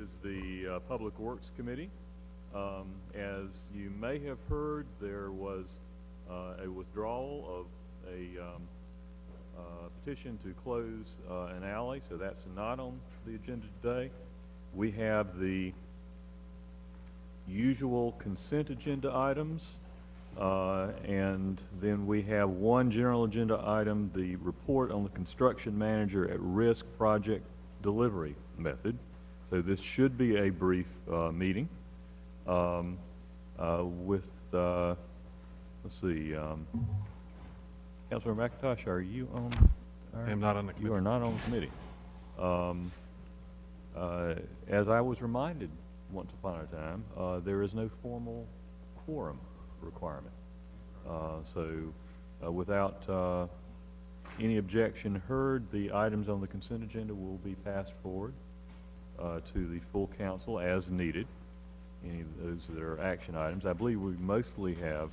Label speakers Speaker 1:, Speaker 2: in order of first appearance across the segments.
Speaker 1: is the Public Works Committee. As you may have heard, there was a withdrawal of a petition to close an alley, so that's not on the agenda today. We have the usual consent agenda items, and then we have one general agenda item, the report on the construction manager at risk project delivery method. So this should be a brief meeting with, let's see, Councilor McIntosh, are you on?
Speaker 2: I am not on the committee.
Speaker 1: You are not on the committee. As I was reminded once upon a time, there is no formal quorum requirement. Without any objection heard, the items on the consent agenda will be passed forward to the full council as needed. Any of those that are action items. I believe we mostly have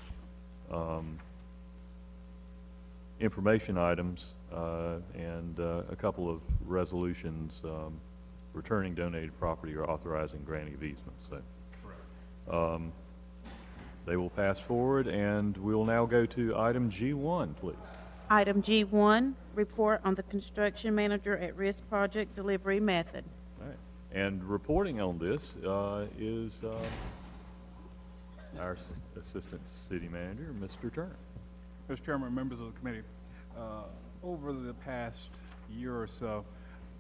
Speaker 1: information items and a couple of resolutions returning donated property or authorizing granting of easements. So they will pass forward, and we will now go to item G1, please.
Speaker 3: Item G1, report on the construction manager at risk project delivery method.
Speaker 1: All right. And reporting on this is our Assistant City Manager, Mr. Turner.
Speaker 2: Mr. Chairman, members of the committee, over the past year or so,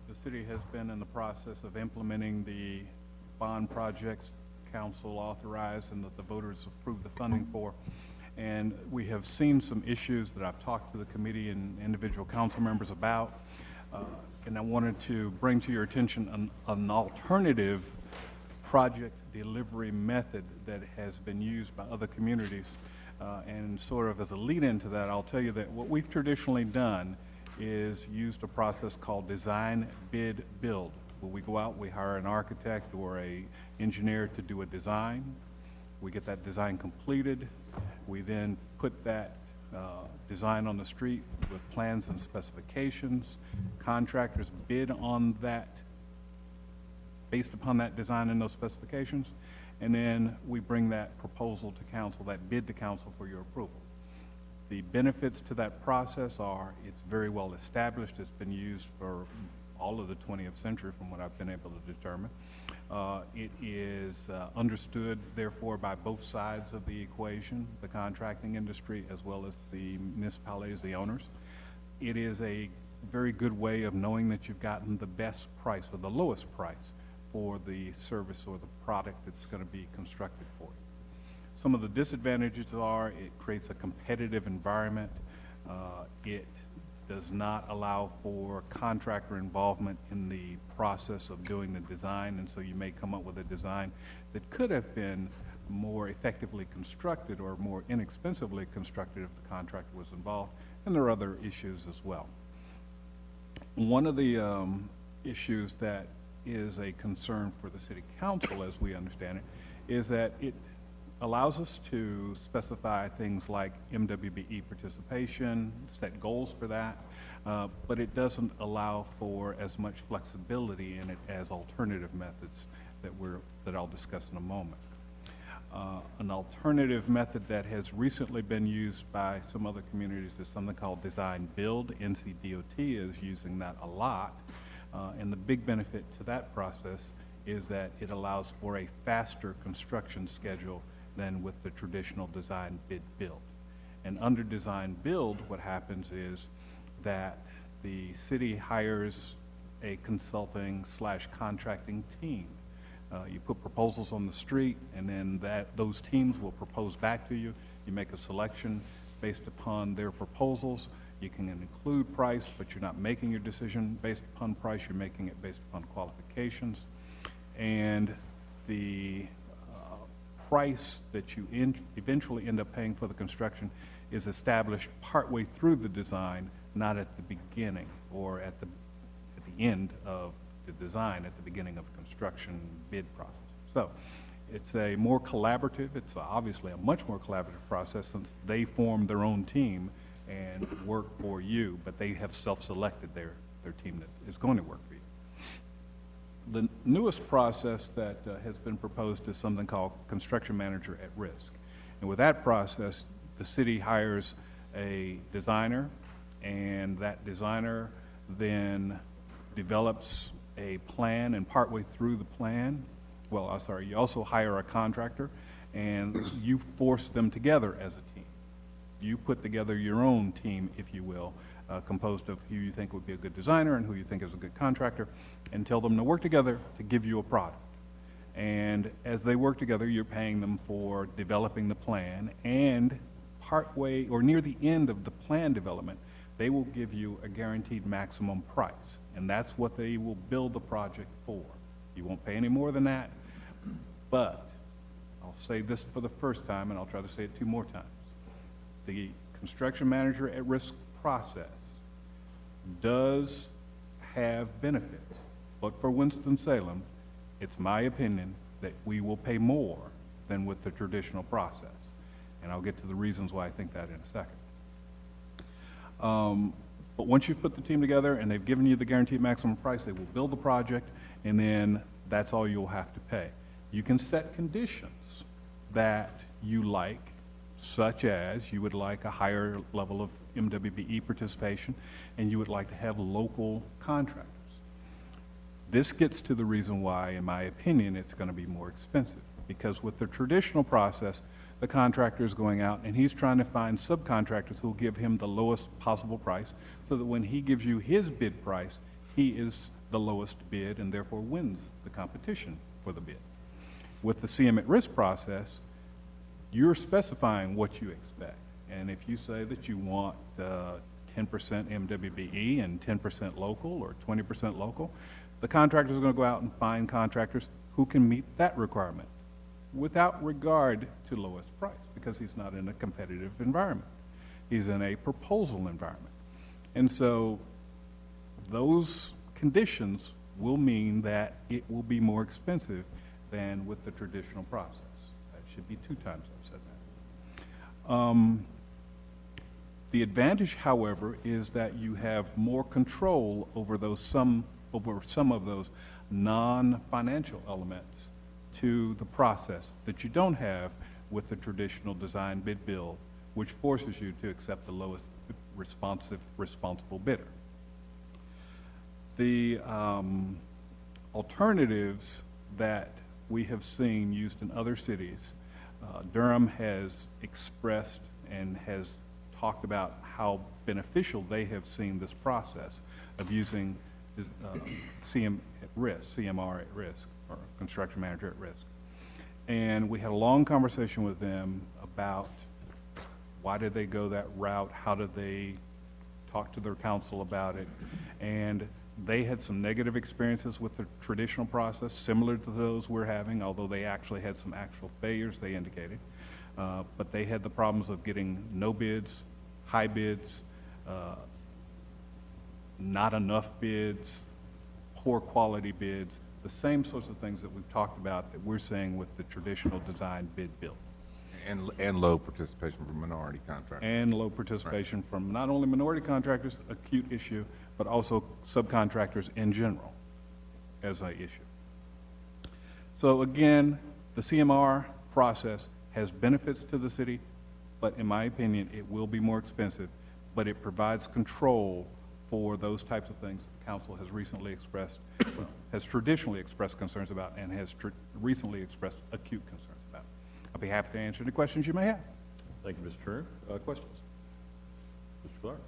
Speaker 2: the city has been in the process of implementing the bond projects council authorized and that the voters approved the funding for. And we have seen some issues that I've talked to the committee and individual council members about. And I wanted to bring to your attention an alternative project delivery method that has been used by other communities. And sort of as a lead into that, I'll tell you that what we've traditionally done is used a process called design, bid, build, where we go out, we hire an architect or a engineer to do a design. We get that design completed. We then put that design on the street with plans and specifications. Contractors bid on that based upon that design and those specifications. And then we bring that proposal to council, that bid to council for your approval. The benefits to that process are it's very well established. It's been used for all of the 20th century from what I've been able to determine. It is understood, therefore, by both sides of the equation, the contracting industry as well as the municipalities, the owners. It is a very good way of knowing that you've gotten the best price or the lowest price for the service or the product that's going to be constructed for you. Some of the disadvantages are it creates a competitive environment. It does not allow for contractor involvement in the process of doing the design, and so you may come up with a design that could have been more effectively constructed or more inexpensively constructed if the contractor was involved, and there are other issues as well. One of the issues that is a concern for the City Council, as we understand it, is that it allows us to specify things like MWBE participation, set goals for that, but it doesn't allow for as much flexibility in it as alternative methods that I'll discuss in a moment. An alternative method that has recently been used by some other communities is something called design build. NCDOT is using that a lot, and the big benefit to that process is that it allows for a faster construction schedule than with the traditional design bid build. And under design build, what happens is that the city hires a consulting / contracting team. You put proposals on the street, and then those teams will propose back to you. You make a selection based upon their proposals. You can include price, but you're not making your decision based upon price. You're making it based upon qualifications. And the price that you eventually end up paying for the construction is established partway through the design, not at the beginning or at the end of the design, at the beginning of the construction bid process. So it's a more collaborative, it's obviously a much more collaborative process since they form their own team and work for you, but they have self-selected their team that is going to work for you. The newest process that has been proposed is something called construction manager at risk. And with that process, the city hires a designer, and that designer then develops a plan, and partway through the plan, you also hire a contractor, and you force them together as a team. You put together your own team, if you will, composed of who you think would be a good designer and who you think is a good contractor, and tell them to work together to give you a product. And as they work together, you're paying them for developing the plan, and partway or near the end of the plan development, they will give you a guaranteed maximum price, and that's what they will build the project for. You won't pay any more than that, but I'll say this for the first time, and I'll try to say it 2 more times. The construction manager at risk process does have benefits, but for Winston-Salem, it's my opinion that we will pay more than with the traditional process. And I'll get to the reasons why I think that in a second. But once you've put the team together and they've given you the guaranteed maximum price, they will build the project, and then that's all you'll have to pay. You can set conditions that you like, such as you would like a higher level of MWBE participation, and you would like to have local contractors. This gets to the reason why, in my opinion, it's going to be more expensive. Because with the traditional process, the contractor is going out and he's trying to find subcontractors who will give him the lowest possible price, so that when he gives you his bid price, he is the lowest bid and therefore wins the competition for the bid. With the CM at risk process, you're specifying what you expect. And if you say that you want 10% MWBE and 10% local or 20% local, the contractor is going to go out and find contractors who can meet that requirement without regard to lowest price, because he's not in a competitive environment. He's in a proposal environment. And so those conditions will mean that it will be more expensive than with the traditional process. That should be 2 times I've said that. The advantage, however, is that you have more control over some of those non-financial elements to the process that you don't have with the traditional design bid build, which forces you to accept the lowest responsible bidder. The alternatives that we have seen used in other cities, Durham has expressed and has talked about how beneficial they have seen this process of using CMR at risk, or construction manager at risk. And we had a long conversation with them about why did they go that route, how did they talk to their council about it, and they had some negative experiences with the traditional process, similar to those we're having, although they actually had some actual failures, they indicated. But they had the problems of getting no bids, high bids, not enough bids, poor quality bids, the same sorts of things that we've talked about that we're seeing with the traditional design bid build.
Speaker 4: And low participation from minority contractors.
Speaker 2: And low participation from not only minority contractors, acute issue, but also subcontractors in general as an issue. So again, the CMR process has benefits to the city, but in my opinion, it will be more expensive, but it provides control for those types of things that the council has recently expressed, has traditionally expressed concerns about, and has recently expressed acute concerns about. I'll be happy to answer any questions you may have.
Speaker 1: Thank you, Mr. Turner. Questions? Mr. Clark?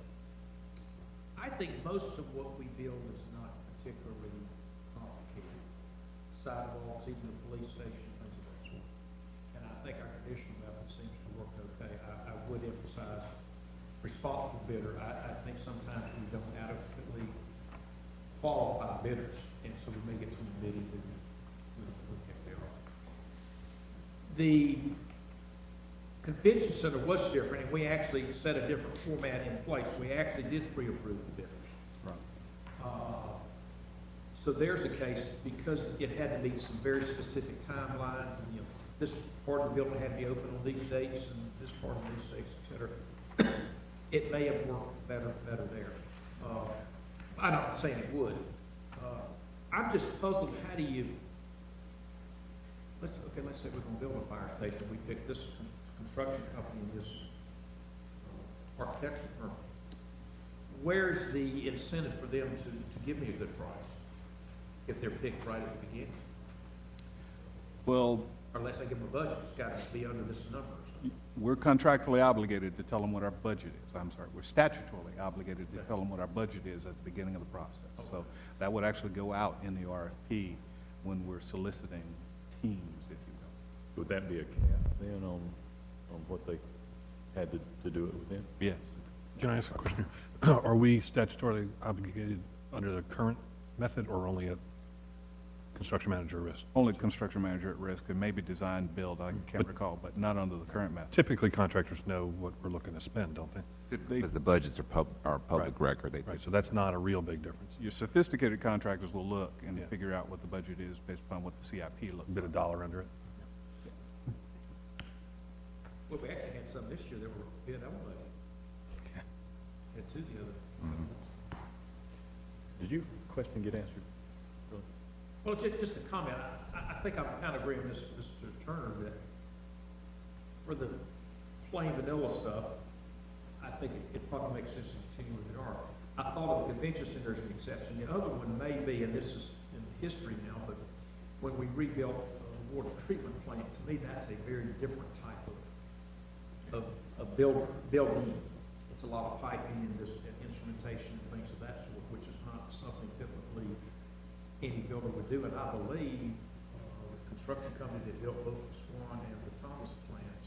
Speaker 5: I think most of what we build is not particularly complicated. Sidewalks, even the police station, things of that sort. And I think our traditional method seems to work okay. I would emphasize responsible bidder. I think sometimes we don't adequately qualify bidders, and so we may get some bidding that we think they are. The convention center was different, and we actually set a different format in place. We actually did pre-approve the bidders.
Speaker 2: Right.
Speaker 5: So there's a case, because it had to meet some very specific timelines, and this part of the building had to be open on these dates, and this part on these dates, et cetera. It may have worked better there. I'm not saying it would. I'm just puzzled, how do you, let's say we're gonna build a fire station, we pick this construction company and this architectural firm. Where's the incentive for them to give me a good price if they're picked right at the beginning?
Speaker 2: Well,
Speaker 5: Unless I give them a budget, it's gotta be under this number or something.
Speaker 2: we're contractually obligated to tell them what our budget is. I'm sorry, we're statutorily obligated to tell them what our budget is at the beginning of the process. So that would actually go out in the RFP when we're soliciting teams, if you will.
Speaker 1: Would that be a cap then on what they had to do it within?
Speaker 2: Yes.
Speaker 6: Can I ask a question? Are we statutorily obligated under the current method or only at construction manager risk?
Speaker 2: Only construction manager at risk, and maybe design build, I can't recall, but not under the current method.
Speaker 6: Typically, contractors know what we're looking to spend, don't they?
Speaker 4: Because the budgets are public record.
Speaker 6: Right, so that's not a real big difference.
Speaker 2: Your sophisticated contractors will look and
Speaker 6: Yeah.
Speaker 2: figure out what the budget is based upon what the CIP looks
Speaker 6: A bit
Speaker 2: like.
Speaker 6: of dollar under it.
Speaker 5: Well, we actually had some this year that were bid on budget. Had two the other.
Speaker 1: Did your question get answered? Really?
Speaker 5: Well, just a comment, I think I'm kind of agreeing with Mr. Turner that for the plain vanilla stuff, I think it probably makes sense to continue with it are. I thought of the convention center as an exception. The other one may be, and this is in history now, but when we rebuilt the water treatment plant, to me, that's a very different type of building. It's a lot of piping and this and instrumentation and things of that sort, which is not something typically any builder would do. And I believe the construction company that built both the Swan and the Thomas plants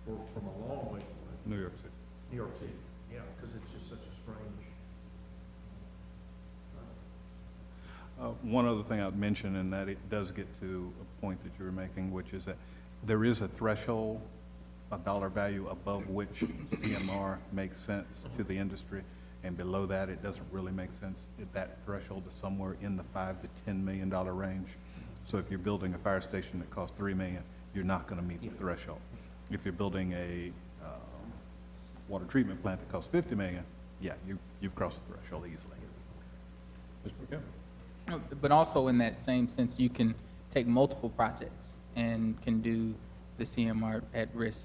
Speaker 5: were from a long way away.
Speaker 2: New York City.
Speaker 5: New York City, yeah, because it's just such a strange.
Speaker 2: One other thing I'd mention, and that it does get to a point that you were making, which is that there is a threshold, a dollar value above which CMR makes sense to the industry, and below that, it doesn't really make sense. That threshold is somewhere in the $5 to $10 million range. So if you're building a fire station that costs $3 million, you're not going to meet the threshold. If you're building a water treatment plant that costs $50 million, yeah, you've crossed the threshold easily.
Speaker 1: Mr. McCown?
Speaker 7: But also in that same sense, you can take multiple projects and can do the CMR at risk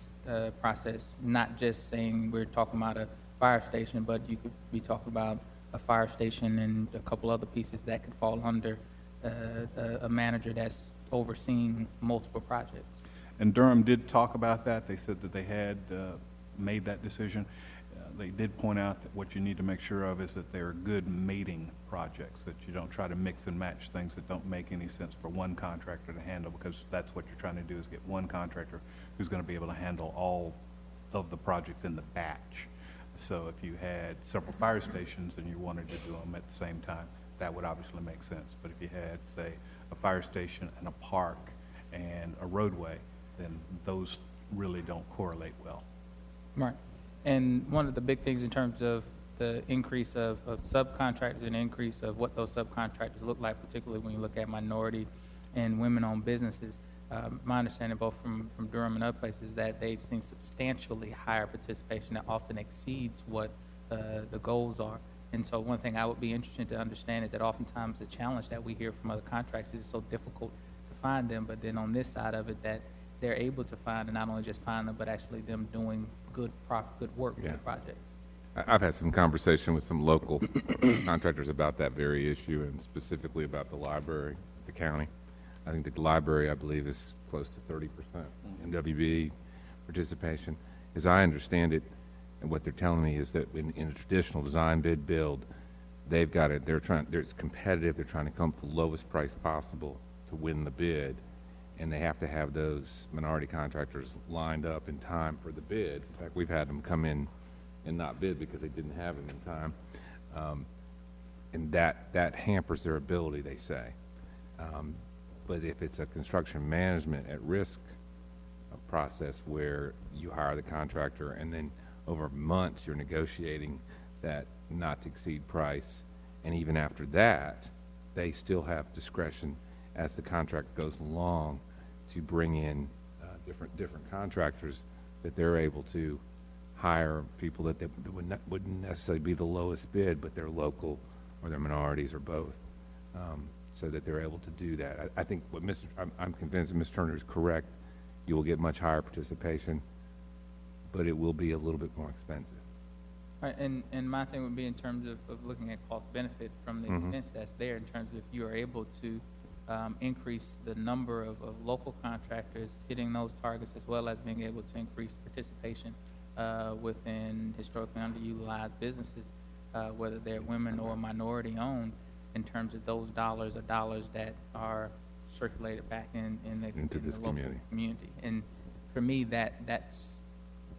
Speaker 7: process, not just saying we're talking about a fire station, but you could be talking about a fire station and a couple other pieces that could fall under a manager that's overseeing multiple projects.
Speaker 2: And Durham did talk about that. They said that they had made that decision. They did point out that what you need to make sure of is that they're good mating projects, that you don't try to mix and match things that don't make any sense for one contractor to handle, because that's what you're trying to do, is get one contractor who's going to be able to handle all of the projects in the batch. So if you had several fire stations and you wanted to do them at the same time, that would obviously make sense. But if you had, say, a fire station and a park and a roadway, then those really don't correlate well.
Speaker 7: Right. And one of the big things in terms of the increase of subcontractors and increase of what those subcontractors look like, particularly when you look at minority and women-owned businesses, my understanding both from Durham and other places that they've seen substantially higher participation that often exceeds what the goals are. And so one thing I would be interested to understand is that oftentimes the challenge that we hear from other contractors is so difficult to find them, but then on this side of it that they're able to find, and not only just find them, but actually them doing good work with the projects.
Speaker 4: I've had some conversation with some local contractors about that very issue, and specifically about the library, the county. I think the library, I believe, is close to 30% NWB participation. As I understand it, and what they're telling me is that in a traditional design bid build, they've got it. It's competitive. They're trying to come up with the lowest price possible to win the bid, and they have to have those minority contractors lined up in time for the bid. In fact, we've had them come in and not bid because they didn't have them in time, and that hampers their ability, they say. But if it's a construction management at risk process where you hire the contractor and then over months you're negotiating that not to exceed price, and even after that, they still have discretion as the contract goes along to bring in different contractors, that they're able to hire people that wouldn't necessarily be the lowest bid, but they're local or they're minorities or both. so that they're able to do that. I think I'm convinced that Ms. Turner is correct. You will get much higher participation, but it will be a little bit more expensive.
Speaker 7: Right, and my thing would be in terms of looking at cost benefit from the expense that's there, in terms of if you are able to increase the number of local contractors hitting those targets, as well as being able to increase participation within historically underutilized businesses, whether they're women or minority owned, in terms of those dollars are dollars that are circulated back into
Speaker 4: this
Speaker 7: the local
Speaker 4: community.
Speaker 7: And for me, that's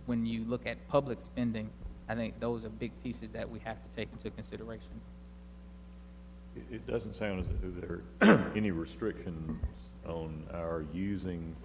Speaker 7: when you look at public spending, I think those are big pieces that we have to take into consideration.
Speaker 1: It doesn't sound as if there are any restrictions on our using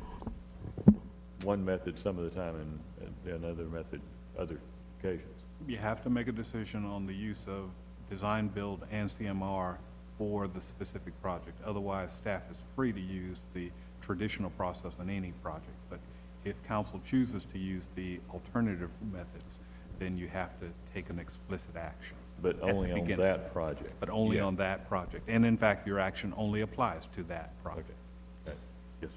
Speaker 1: one method some of the time and another method other occasions.
Speaker 2: You have to make a decision on the use of design, build, and CMR for the specific project. Otherwise, staff is free to use the traditional process on any project. But if council chooses to use the alternative methods, then you have to take an explicit action.
Speaker 1: But only on that project.
Speaker 2: But only on that project. And in fact, your action only applies to that project.
Speaker 1: Okay. Yes.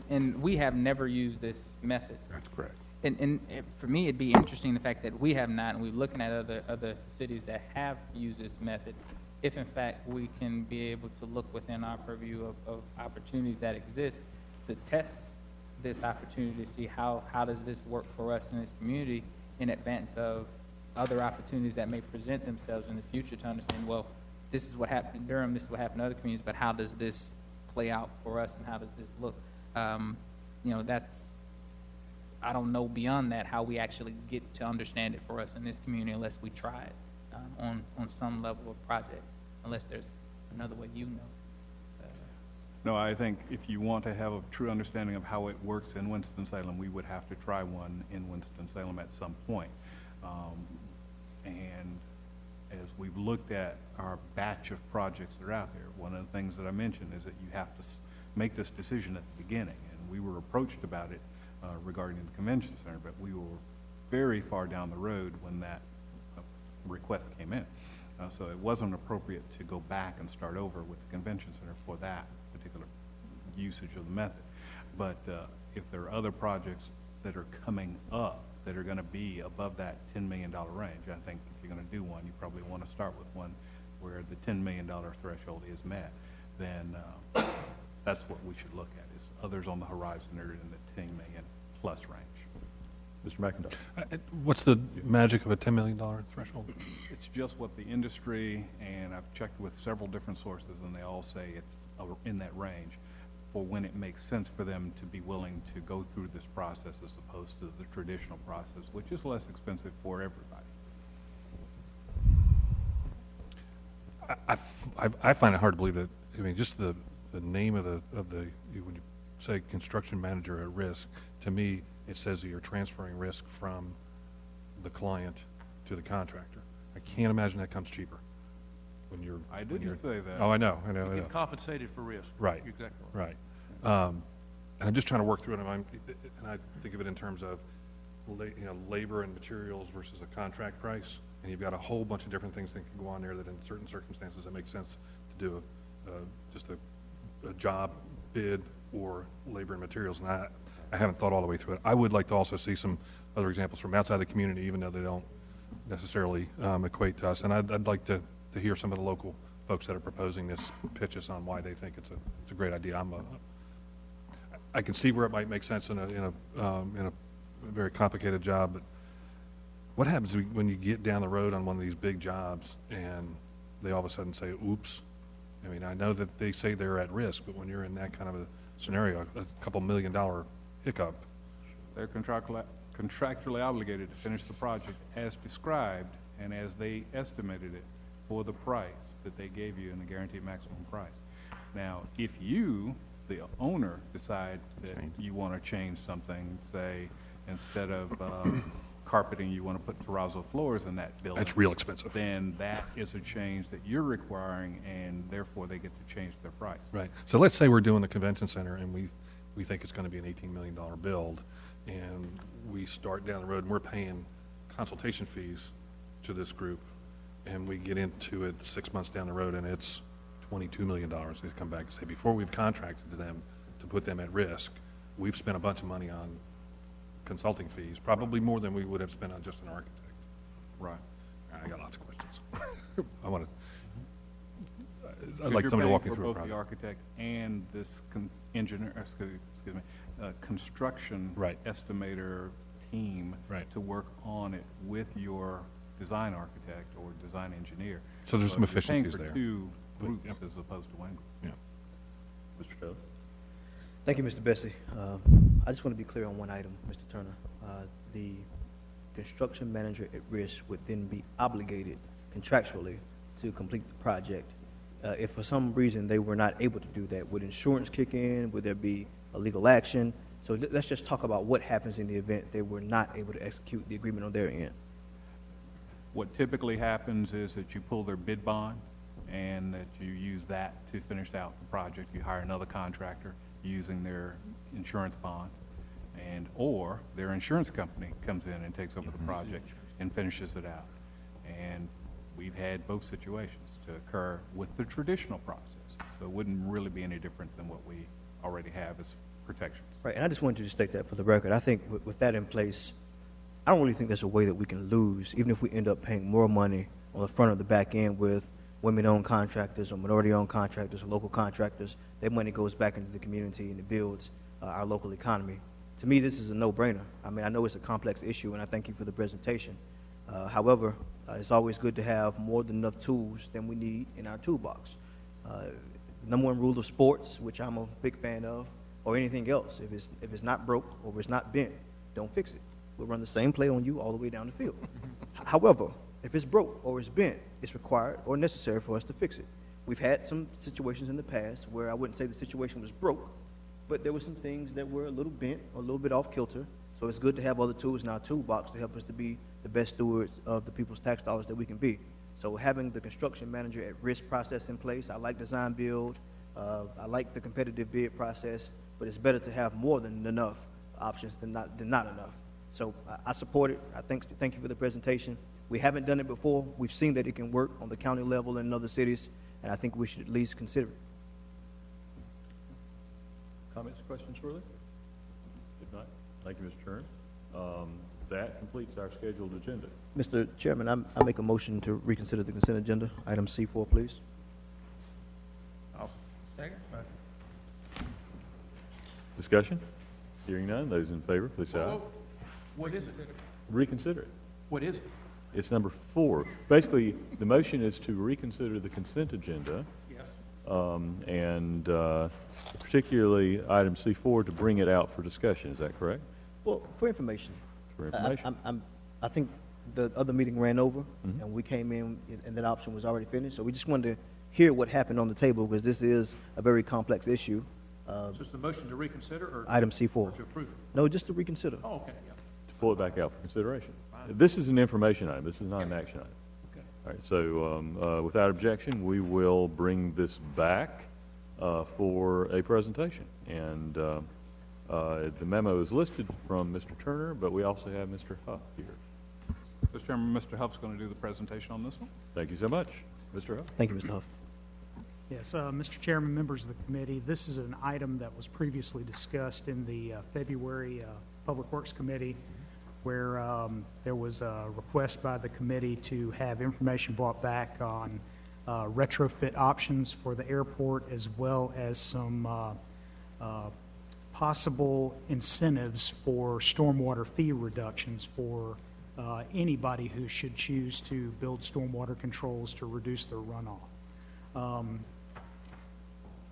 Speaker 7: And we have never used this method.
Speaker 4: That's correct.
Speaker 7: And for me, it'd be interesting the fact that we have not, and we're looking at other cities that have used this method, if in fact we can be able to look within our purview of opportunities that exist to test this opportunity to see how does this work for us in this community in advance of other opportunities that may present themselves in the future, to understand, well, this is what happened in Durham, this is what happened in other communities, but how does this play out for us and how does this look? That's, I don't know beyond that how we actually get to understand it for us in this community unless we try it on some level of project, unless there's another way
Speaker 2: No, I think if you want to have a true understanding of how it works in Winston-Salem, we would have to try one in Winston-Salem at some point. And as we've looked at our batch of projects that are out there, one of the things that I mentioned is that you have to make this decision at the beginning. And we were approached about it regarding the convention center, but we were very far down the road when that request came in. So it wasn't appropriate to go back and start over with the convention center for that particular usage of the method. But if there are other projects that are coming up that are going to be above that $10 million range, I think if you're going to do one, you probably want to start with one where the $10 million threshold is met. Then that's what we should look at, is others on the horizon that are in the $10 million plus range.
Speaker 1: Mr. McIntosh.
Speaker 6: What's the magic of a $10 million threshold?
Speaker 2: It's just what the industry, and I've checked with several different sources, and they all say it's in that range for when it makes sense for them to be willing to go through this process as opposed to the traditional process, which is less expensive for everybody.
Speaker 6: I find it hard to believe that, I mean, just the name of the when you say construction manager at risk, to me, it says that you're transferring risk from the client to the contractor. I can't imagine that comes cheaper when you're.
Speaker 2: I didn't say that.
Speaker 6: Oh, I know.
Speaker 8: You get compensated for risk.
Speaker 6: Right.
Speaker 8: Exactly.
Speaker 6: Right. And I'm just trying to work through it, and I think of it in terms of labor and materials versus a contract price, and you've got a whole bunch of different things that can go on there that in certain circumstances it makes sense to do just a job bid or labor and materials, and I haven't thought all the way through it. I would like to also see some other examples from outside the community, even though they don't necessarily equate to us, and I'd like to hear some of the local folks that are proposing this pitch us on why they think it's a great idea. I can see where it might make sense in a very complicated job, but what happens when you get down the road on one of these big jobs and they all of a sudden say, oops? I mean, I know that they say they're at risk, but when you're in that kind of a scenario, a couple $1 million hiccup.
Speaker 2: They're contractually obligated to finish the project as described and as they estimated it for the price that they gave you in the guaranteed maximum price. Now, if you, the owner, decide that you want to change something, say, instead of carpeting, you want to put terrazzo floors in that building.
Speaker 6: That's real expensive.
Speaker 2: Then that is a change that you're requiring, and therefore they get to change their price.
Speaker 6: Right. So let's say we're doing the convention center, and we think it's going to be an $18 million build, and we start down the road, and we're paying consultation fees to this group, and we get into it 6 months down the road, and it's $22 million. They come back and say, before we've contracted to them to put them at risk, we've spent a bunch of money on consulting fees, probably more than we would have spent on just an architect.
Speaker 2: Right.
Speaker 6: I got lots of questions. I want to, I'd
Speaker 2: Because
Speaker 6: like
Speaker 2: you're
Speaker 6: somebody to walk me
Speaker 2: paying
Speaker 6: through a
Speaker 2: for both the
Speaker 6: project.
Speaker 2: architect and this engineer, excuse me, construction
Speaker 6: Right.
Speaker 2: estimator team
Speaker 6: Right.
Speaker 2: to work on it with your design architect or design engineer.
Speaker 6: So there's some
Speaker 2: you're paying
Speaker 6: efficiencies
Speaker 2: for
Speaker 6: there.
Speaker 2: two groups
Speaker 6: Yep.
Speaker 2: as opposed to one group.
Speaker 6: Yeah.
Speaker 1: Mr. Taylor?
Speaker 9: Thank you, Mr. Bessie. I just want to be clear on one item, Mr. Turner. The construction manager at risk would then be obligated contractually to complete the project. If for some reason they were not able to do that, would insurance kick in? Would there be a legal action? So let's just talk about what happens in the event they were not able to execute the agreement on their end.
Speaker 2: What typically happens is that you pull their bid bond and that you use that to finish out the project. You hire another contractor using their insurance bond, and or their insurance company comes in and takes over the project and finishes it out. And we've had both situations to occur with the traditional process. So it wouldn't really be any different than what we already have as protections.
Speaker 9: Right, and I just wanted to state that for the record. I think with that in place, I don't really think there's a way that we can lose, even if we end up paying more money on the front or the back end with women-owned contractors or minority-owned contractors or local contractors. That money goes back into the community and it builds our local economy. To me, this is a no-brainer. I mean, I know it's a complex issue, and I thank you for the presentation. However, it's always good to have more than enough tools than we need in our toolbox. Number one rule of sports, which I'm a big fan of, or anything else, if it's not broke or if it's not bent, don't fix it. We'll run the same play on you all the way down the field. However, if it's broke or it's bent, it's required or necessary for us to fix it. We've had some situations in the past where I wouldn't say the situation was broke, but there were some things that were a little bent or a little bit off kilter. So it's good to have other tools in our toolbox to help us to be the best stewards of the people's tax dollars that we can be. So having the construction manager at risk process in place, I like design build, I like the competitive bid process, but it's better to have more than enough options than not enough. So I support it. I thank you for the presentation. We haven't done it before. We've seen that it can work on the county level and in other cities, and I think we should at least consider it.
Speaker 1: Comments, questions further? If not, thank you, Mr. Turner. That completes our scheduled agenda.
Speaker 9: Mr. Chairman, I make a motion to reconsider the consent agenda. Item C4, please.
Speaker 5: Second.
Speaker 1: Discussion? Hearing none, those in favor, please say aye.
Speaker 5: Whoa. What is it?
Speaker 1: Reconsider it.
Speaker 5: What is it?
Speaker 1: It's number 4. Basically, the motion is to reconsider the consent agenda,
Speaker 5: Yes.
Speaker 1: and particularly item C4 to bring it out for discussion. Is that correct?
Speaker 9: Well, for information.
Speaker 1: For information.
Speaker 9: I think the other meeting ran over, and we came in, and that option was already finished. So we just wanted to hear what happened on the table, because this is a very complex issue.
Speaker 5: So it's the motion to reconsider or
Speaker 9: Item C4.
Speaker 5: to approve it?
Speaker 9: No, just to reconsider.
Speaker 5: Oh, okay, yeah.
Speaker 1: To pull it back out for consideration. This is an information item. This is not an action item.
Speaker 5: Okay.
Speaker 1: All right, so without objection, we will bring this back for a presentation. And the memo is listed from Mr. Turner, but we also have Mr. Huff here.
Speaker 2: Mr. Chairman, Mr. Huff's going to do the presentation on this one.
Speaker 1: Thank you so much. Mr. Huff?
Speaker 9: Thank you, Mr. Huff.
Speaker 10: Yes, Mr. Chairman, members of the committee, this is an item that was previously discussed in the February Public Works Committee, where there was a request by the committee to have information brought back on retrofit options for the airport, as well as some possible incentives for stormwater fee reductions for anybody who should choose to build stormwater controls to reduce their runoff.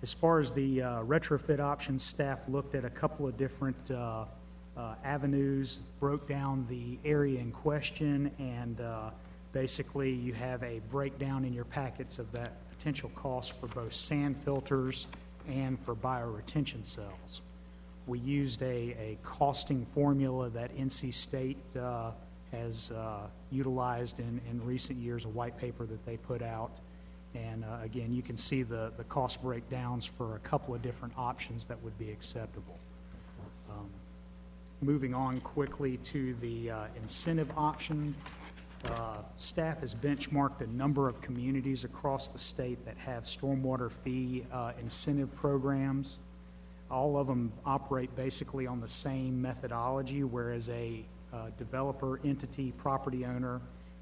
Speaker 10: As far as the retrofit options, staff looked at a couple of different avenues, broke down the area in question, and basically you have a breakdown in your packets of that potential cost for both sand filters and for bioretention cells. We used a costing formula that NC State has utilized in recent years, a white paper that they put out. And again, you can see the cost breakdowns for a couple of different options that would be acceptable. Moving on quickly to the incentive option, Staff has benchmarked a number of communities across the state that have stormwater fee incentive programs. All of them operate basically on the same methodology, whereas a developer, entity, property owner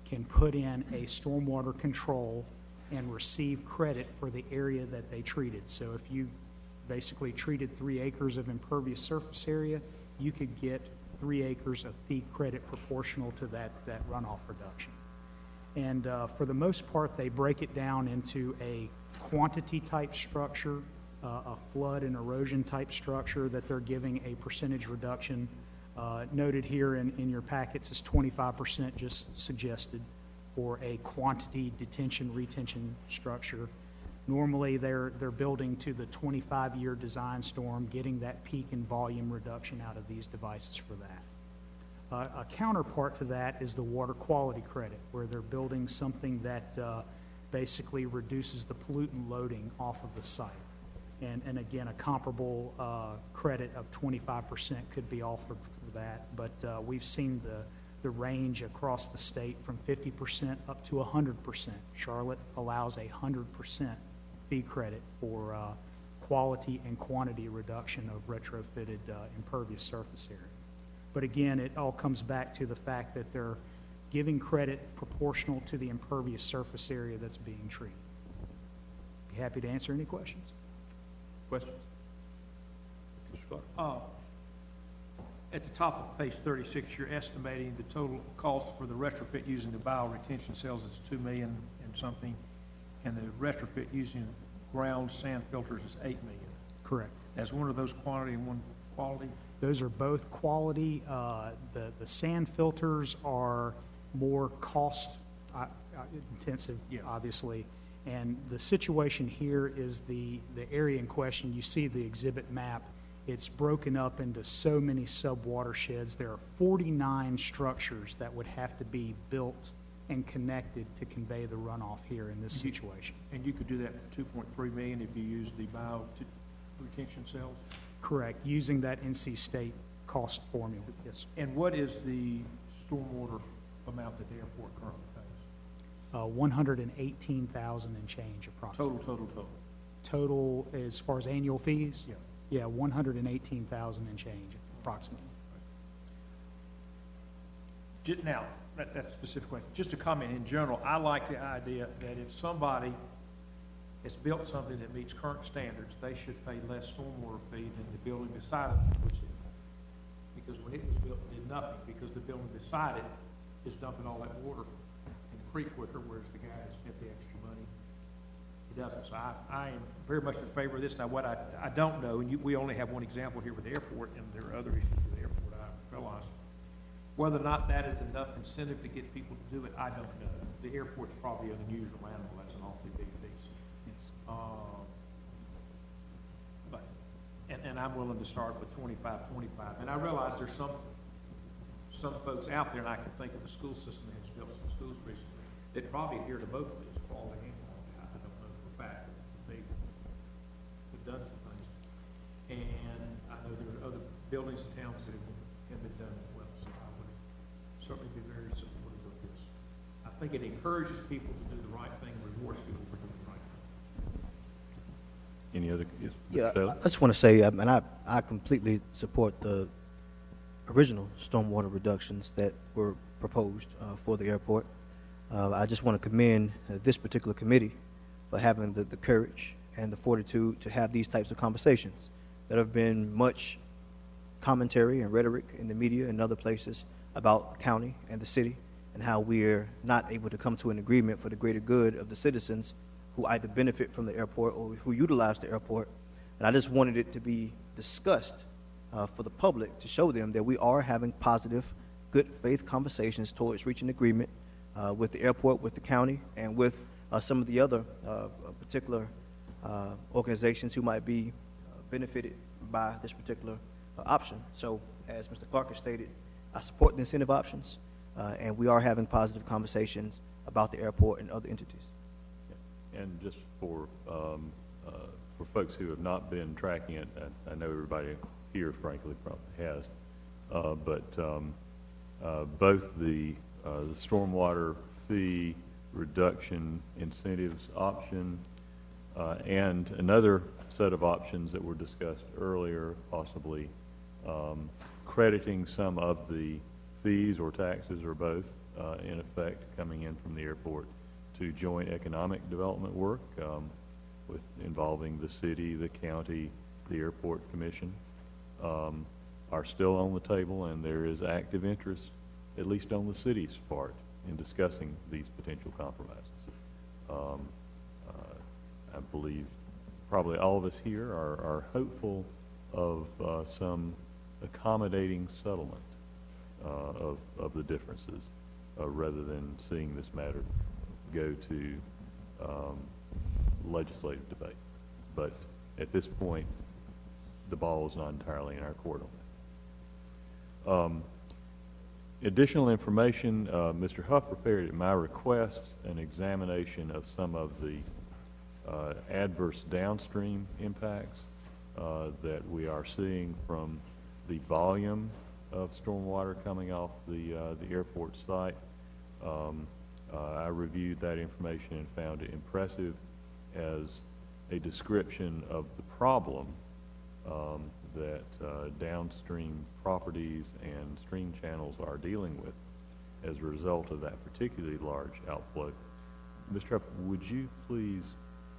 Speaker 10: can put in a stormwater control and receive credit for the area that they treated. So if you basically treated 3 acres of impervious surface area, you could get 3 acres of fee credit proportional to that runoff reduction. And for the most part, they break it down into a quantity type structure, a flood and erosion type structure that they're giving a percentage reduction. Noted here in your packets is 25% just suggested for a quantity detention retention structure. Normally, they're building to the 25-year design storm, getting that peak in volume reduction out of these devices for that. A counterpart to that is the water quality credit, where they're building something that basically reduces the pollutant loading off of the site. And again, a comparable credit of 25% could be offered for that, but we've seen the range across the state from 50% up to 100%. Charlotte allows 100% fee credit for quality and quantity reduction of retrofitted impervious surface area. But again, it all comes back to the fact that they're giving credit proportional to the impervious surface area that's being treated. Be happy to answer any questions.
Speaker 2: Questions? Mr. Clark?
Speaker 5: At the top of page 36, you're estimating the total cost for the retrofit using the bioretention cells is $2 million and something, and the retrofit using ground sand filters is $8 million.
Speaker 10: Correct.
Speaker 5: That's one of those quantity and one quality?
Speaker 10: Those are both quality. The sand filters are more cost intensive, obviously. And the situation here is the area in question. You see the exhibit map. It's broken up into so many sub-watersheds. There are 49 structures that would have to be built and connected to convey the runoff here in this situation.
Speaker 5: And you could do that for $2.3 million if you use the bioretention cells?
Speaker 10: Correct, using that NC State cost formula, yes.
Speaker 5: And what is the stormwater amount that the airport currently pays?
Speaker 10: 118,000 and change approximately.
Speaker 5: Total.
Speaker 10: As far as annual fees?
Speaker 5: Yeah.
Speaker 10: Yeah, 118,000 and change approximately.
Speaker 5: Now, that's a specific question. Just a comment in general, I like the idea that if somebody has built something that meets current standards, they should pay less stormwater fee than the building beside it, which it, because when it was built, it did nothing, because the building beside it is dumping all that water in the creek quicker, whereas the guy that spent the extra money, he doesn't. So I am very much in favor of this. Now, what I don't know, and we only have one example here with the airport, and there are other issues with the airport, I realize. Whether or not that is enough incentive to get people to do it, I don't know. The airport's probably an unusual animal. That's an awfully big piece.
Speaker 10: Yes.
Speaker 5: But I'm willing to start with 25. And I realize there's some folks out there, and I can think of the school system that has built some schools recently, that probably adhere to both of these, quality and quantity. I don't know for a fact, but they've done some things. And I know there are other buildings and towns that have been done as well, so I would certainly be very supportive of this. I think it encourages people to do the right thing, rewards people for doing the right thing.
Speaker 1: Any other? Yes, Mr.
Speaker 9: Yeah,
Speaker 1: Taylor?
Speaker 9: I just want to say, and I completely support the original stormwater reductions that were proposed for the airport. I just want to commend this particular committee for having the courage and the fortitude to have these types of conversations. There have been much commentary and rhetoric in the media and other places about the county and the city and how we're not able to come to an agreement for the greater good of the citizens who either benefit from the airport or who utilize the airport. And I just wanted it to be discussed for the public to show them that we are having positive, good faith conversations towards reaching agreement with the airport, with the county, and with some of the other particular organizations who might be benefited by this particular option. So, as Mr. Clark has stated, I support the incentive options, and we are having positive conversations about the airport and other entities.
Speaker 1: And just for folks who have not been tracking it, I know everybody here, frankly, probably has, but both the the stormwater fee reduction incentives option, and another set of options that were discussed earlier, possibly crediting some of the fees or taxes or both, in effect, coming in from the airport to joint economic development work with involving the city, the county, the airport commission, are still on the table, and there is active interest, at least on the city's part, in discussing these potential compromises. I believe probably all of us here are hopeful of some accommodating settlement of the differences, rather than seeing this matter go to legislative debate. But at this point, the ball is not entirely in our court on that. Additional information, Mr. Huff prepared at my request an examination of some of the adverse downstream impacts that we are seeing from the volume of stormwater coming off the airport site. I reviewed that information and found it impressive as a description of the problem that downstream properties and stream channels are dealing with as a result of that particularly large outflow. Mr. Huff, would you please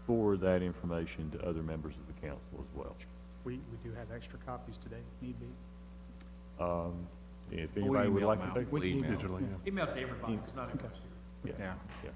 Speaker 1: forward that information to other members of the council as well?
Speaker 10: We do have extra copies today, if need be.
Speaker 1: If anybody would like to take
Speaker 6: We
Speaker 1: it.
Speaker 6: can digitally, yeah.
Speaker 5: Email to everybody, it's not in here.
Speaker 1: Yeah.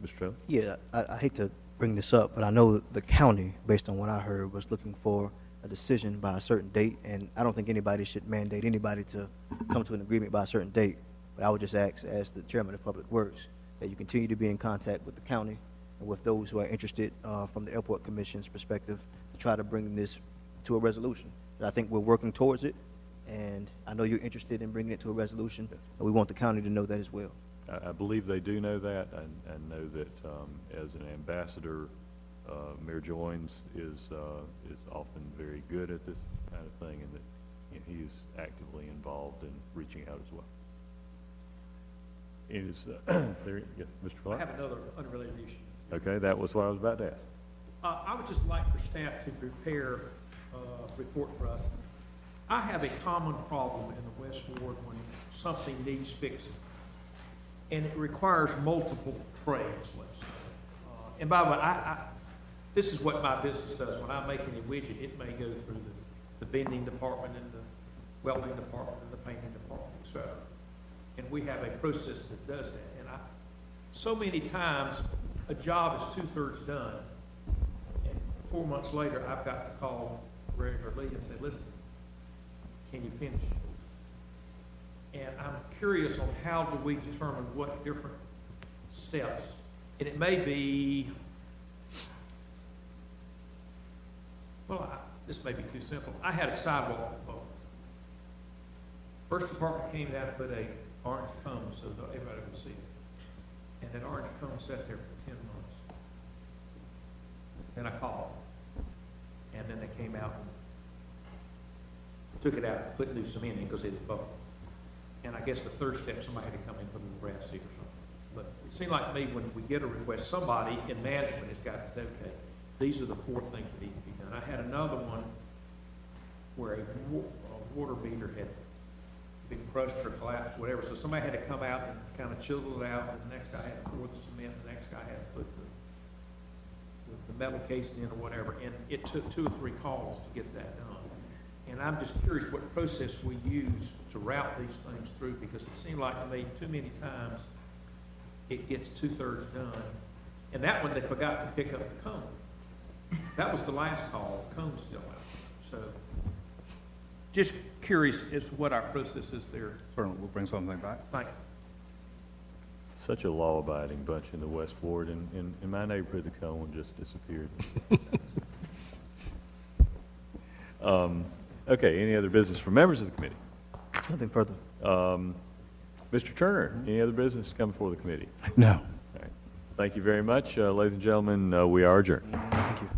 Speaker 1: Mr. Taylor?
Speaker 9: Yeah, I hate to bring this up, but I know the county, based on what I heard, was looking for a decision by a certain date, and I don't think anybody should mandate anybody to come to an agreement by a certain date. But I would just ask, as the chairman of Public Works, that you continue to be in contact with the county and with those who are interested from the Airport Commission's perspective to try to bring this to a resolution. And I think we're working towards it, and I know you're interested in bringing it to a resolution, and we want the county to know that as well.
Speaker 1: I believe they do know that, and know that as an ambassador, Mayor Joines is often very good at this kind of thing, and that he is actively involved in reaching out as well. Is there, yeah, Mr.
Speaker 5: I
Speaker 1: Clark?
Speaker 5: have another unrelated issue.
Speaker 1: Okay, that was what I was about to ask.
Speaker 5: I would just like for staff to prepare a report for us. I have a common problem in the West Ward when something needs fixing, and it requires multiple trades, let's say. And by the way, this is what my business does. When I'm making a widget, it may go through the bending department and the welding department and the painting department, etc. And we have a process that does that. And so many times, a job is 2/3 done, and 4 months later, I've got to call Greg or Lee and say, listen, can you finish? And I'm curious on how do we determine what different steps, and it may be, well, this may be too simple. I had a sidewalk proposal. First department came down and put a orange cone so that everybody would see it. And that orange cone sat there for 10 months. Then I called. And then they came out and took it out, put new cement in because it was bubbling. And I guess the third step, somebody had to come in and put a little grass seed or something. But it seemed like to me when we get a request, somebody in management has got to say, okay, these are the 4 things that need to be done. I had another one where a water meter had been crushed or collapsed, whatever. So somebody had to come out and kind of chisel it out, and the next guy had to pour the cement, the next guy had to put the metal casing in or whatever. And it took 2 or 3 calls to get that done. And I'm just curious what process we use to route these things through, because it seemed like to me too many times it gets 2/3 done. And that one, they forgot to pick up the cone. That was the last call. The cone's still out. So just curious as to what our process is there.
Speaker 2: Certainly, we'll bring something back.
Speaker 5: Thank you.
Speaker 1: Such a law-abiding bunch in the West Ward. In my neighborhood, the cone just disappeared. Okay, any other business from members of the committee?
Speaker 9: Nothing further.
Speaker 1: Mr. Turner, any other business to come before the committee?
Speaker 2: No.
Speaker 1: All right. Thank you very much. Ladies and gentlemen, we are adjourned.
Speaker 9: Thank you.